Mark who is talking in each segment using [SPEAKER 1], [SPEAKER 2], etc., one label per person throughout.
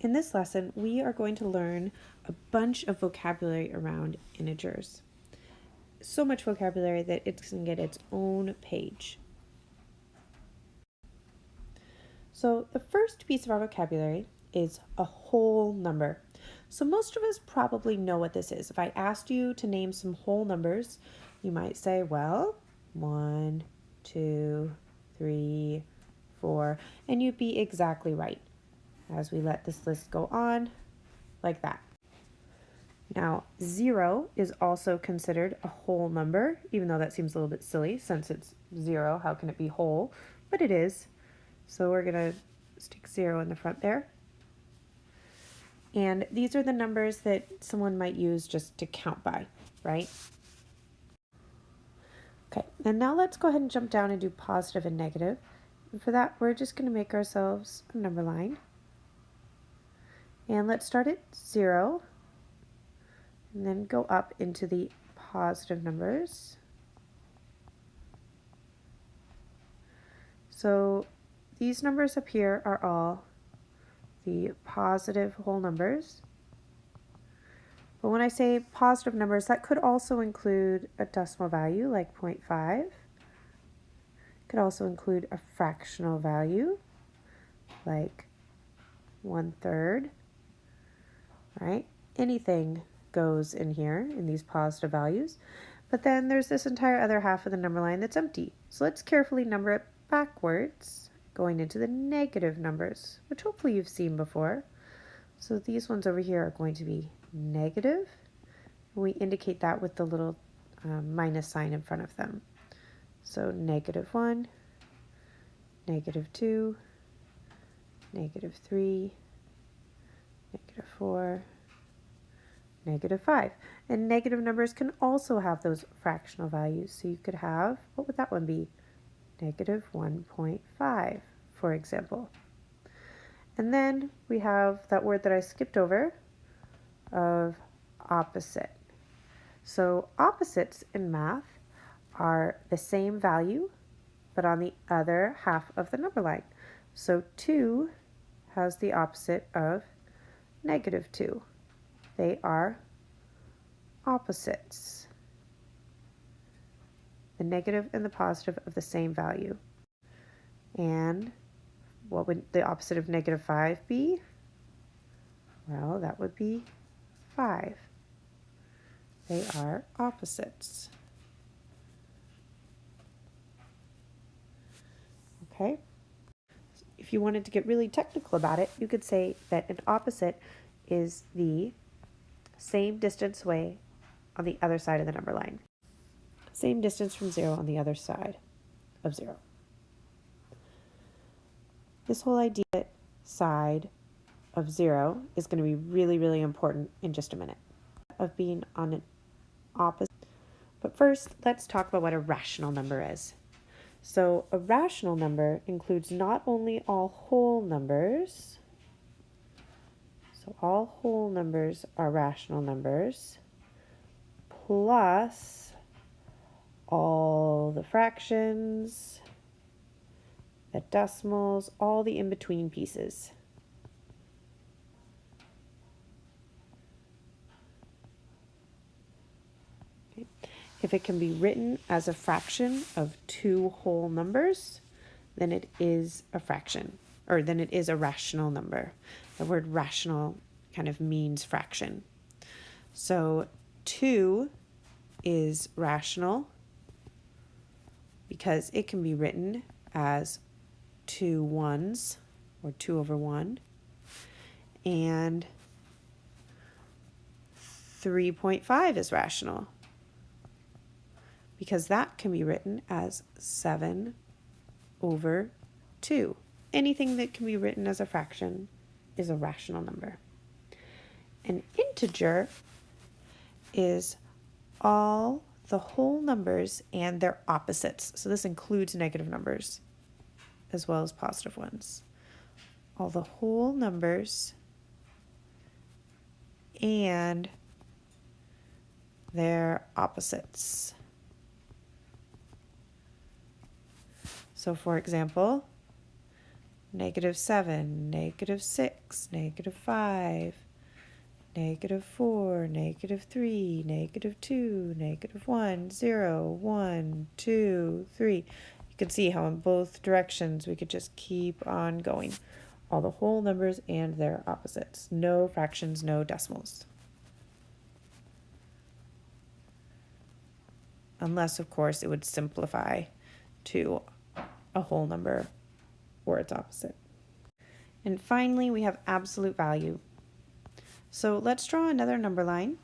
[SPEAKER 1] In this lesson, we are going to learn a bunch of vocabulary around integers. So much vocabulary that it's going to get its own page. So the first piece of our vocabulary is a whole number. So most of us probably know what this is. If I asked you to name some whole numbers, you might say, well, 1, 2, 3, 4, and you'd be exactly right. As we let this list go on, like that. Now, 0 is also considered a whole number, even though that seems a little bit silly since it's 0. How can it be whole? But it is. So we're going to stick 0 in the front there. And these are the numbers that someone might use just to count by, right? Okay, and now let's go ahead and jump down and do positive and negative. And for that, we're just going to make ourselves a number line. And let's start at 0. And then go up into the positive numbers. So these numbers up here are all the positive whole numbers. But when I say positive numbers, that could also include a decimal value like 0.5. It could also include a fractional value like 1/3, right? Anything goes in here in these positive values. But then there's this entire other half of the number line that's empty. So let's carefully number it backwards, going into the negative numbers, which hopefully you've seen before. So these ones over here are going to be negative. We indicate that with the little minus sign in front of them. So -1, -2, -3, -4, -5. And negative numbers can also have those fractional values. So you could have, what would that one be? -1.5, for example. And then we have that word that I skipped over of opposite. So opposites in math are the same value, but on the other half of the number line. So 2 has the opposite of -2. They are opposites. The negative and the positive of the same value. And what would the opposite of -5 be? Well, that would be 5. They are opposites. Okay? If you wanted to get really technical about it, you could say that an opposite is the same distance away on the other side of the number line. Same distance from 0 on the other side of 0. This whole idea side of 0 is going to be really, really important in just a minute, of being on an opposite. But first, let's talk about what a rational number is. So a rational number includes not only all whole numbers, so all whole numbers are rational numbers, plus all the fractions, the decimals, all the in-between pieces. Okay. If it can be written as a fraction of 2 whole numbers, then it is a fraction, or then it is a rational number. The word rational kind of means fraction. So 2 is rational because it can be written as 2 ones, or 2/1, and 3.5 is rational because that can be written as 7/2. Anything that can be written as a fraction is a rational number. An integer is all the whole numbers and their opposites. So this includes negative numbers as well as positive ones. All the whole numbers and their opposites. So for example, -7, -6, -5, -4, -3, -2, -1, 0, 1, 2, 3. You can see how in both directions we could just keep on going. All the whole numbers and their opposites. No fractions, no decimals. Unless, of course, it would simplify to a whole number or its opposite. And finally, we have absolute value. So let's draw another number line.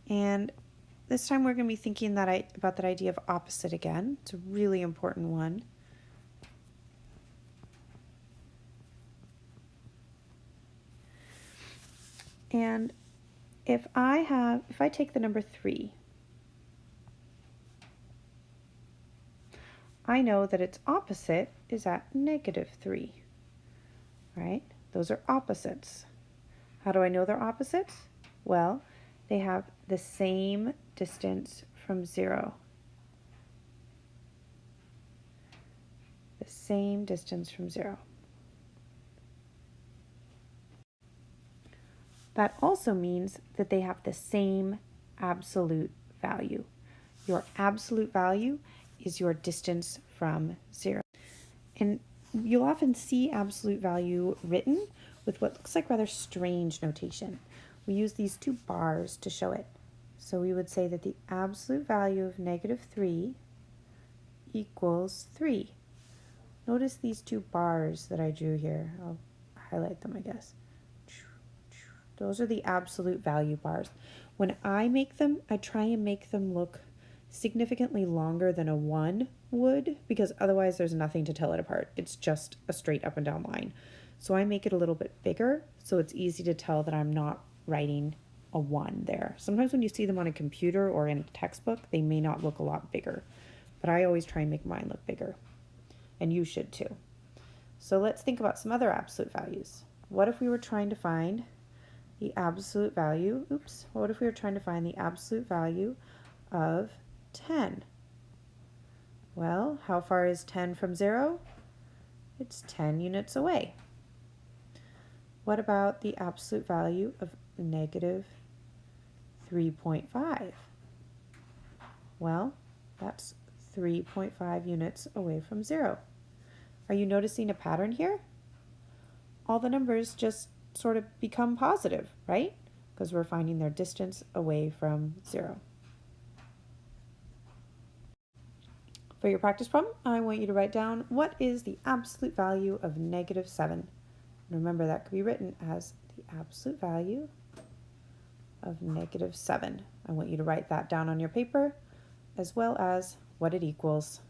[SPEAKER 1] And this time we're going to be thinking about that idea of opposite again. It's a really important one. And if I take the number 3, I know that its opposite is at -3, right? Those are opposites. How do I know they're opposites? Well, they have the same distance from 0. The same distance from 0. That also means that they have the same absolute value. Your absolute value is your distance from 0. And you'll often see absolute value written with what looks like rather strange notation. We use these 2 bars to show it. So we would say that the absolute value of -3 equals 3. Notice these 2 bars that I drew here. I'll highlight them, I guess. Those are the absolute value bars. When I make them, I try and make them look significantly longer than a 1 would, because otherwise there's nothing to tell it apart. It's just a straight up and down line. So I make it a little bit bigger so it's easy to tell that I'm not writing a 1 there. Sometimes when you see them on a computer or in a textbook, they may not look a lot bigger, but I always try and make mine look bigger, and you should too. So let's think about some other absolute values. What if we were trying to find the absolute value, what if we were trying to find the absolute value of 10? Well, how far is 10 from 0? It's 10 units away. What about the absolute value of -3.5? Well, that's 3.5 units away from 0. Are you noticing a pattern here? All the numbers just sort of become positive, right? Because we're finding their distance away from 0. For your practice problem, I want you to write down what is the absolute value of -7. And remember, that could be written as the absolute value of -7. I want you to write that down on your paper, as well as what it equals.